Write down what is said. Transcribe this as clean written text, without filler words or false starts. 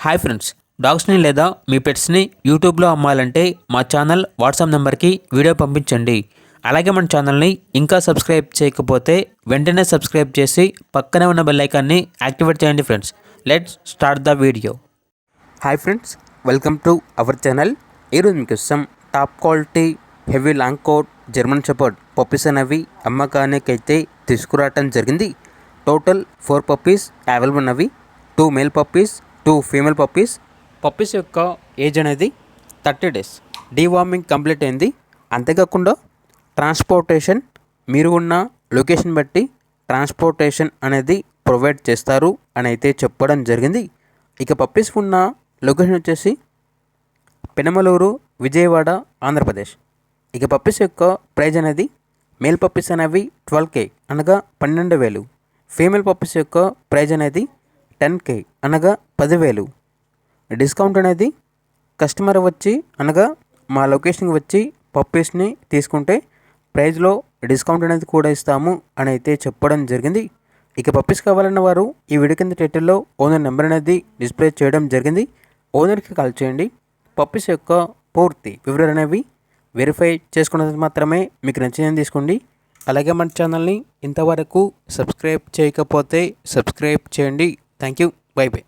Hi friends, డాగ్స్ని లేదా మీ పెట్స్ని యూట్యూబ్లో అమ్మాలంటే మా ఛానల్ వాట్సాప్ నెంబర్కి వీడియో పంపించండి. అలాగే మన ఛానల్ని ఇంకా సబ్స్క్రైబ్ చేయకపోతే వెంటనే సబ్స్క్రైబ్ చేసి పక్కనే ఉన్న బెల్ ఐకాన్ని యాక్టివేట్ చేయండి friends. Let's start the video. Hi friends, welcome to our channel. ఈరోజు మీకోసం top quality heavy long coat German shepherd puppies అనేవి అమ్మకానికి అయితే తీసుకురావటం జరిగింది. టోటల్ 4 పప్పీస్ అవైలబుల్ ఉన్నవి. 2 male puppies, 2 female puppies. Puppies యొక్క ఏజ్ అనేది 30 days. డీవార్మింగ్ కంప్లీట్ అయింది. అంతేకాకుండా ట్రాన్స్పోర్టేషన్ మీరు ఉన్న లొకేషన్ బట్టి ట్రాన్స్పోర్టేషన్ అనేది ప్రొవైడ్ చేస్తారు అని అయితే చెప్పడం జరిగింది. ఇక పప్పీస్ ఉన్న లొకేషన్ వచ్చేసి పెనమలూరు, విజయవాడ, ఆంధ్రప్రదేశ్. ఇక పప్పీస్ యొక్క ప్రైజ్ అనేది మేల్ పప్పీస్ అనేవి 12K అనగా 12,000. ఫీమేల్ పప్పీస్ యొక్క ప్రైజ్ అనేది 10K అనగా 10,000. డిస్కౌంట్ అనేది కస్టమర్ వచ్చి అనగా మా లొకేషన్కి వచ్చి పప్పీస్ని తీసుకుంటే ప్రైజ్లో డిస్కౌంట్ అనేది కూడా ఇస్తాము అని అయితే చెప్పడం జరిగింది. ఇక పప్పీస్ కావాలన్న వారు ఈ వీడియో కింద టైటిల్లో ఓనర్ నెంబర్ అనేది డిస్ప్లే చేయడం జరిగింది. ఓనర్కి కాల్ చేయండి. పప్పీస్ యొక్క పూర్తి వివరాలు అనేవి వెరిఫై చేసుకున్నది మాత్రమే మీకు నచ్చిందని తీసుకోండి. అలాగే మన ఛానల్ని ఇంతవరకు సబ్స్క్రైబ్ చేయకపోతే సబ్స్క్రైబ్ చేయండి. Thank you. By by.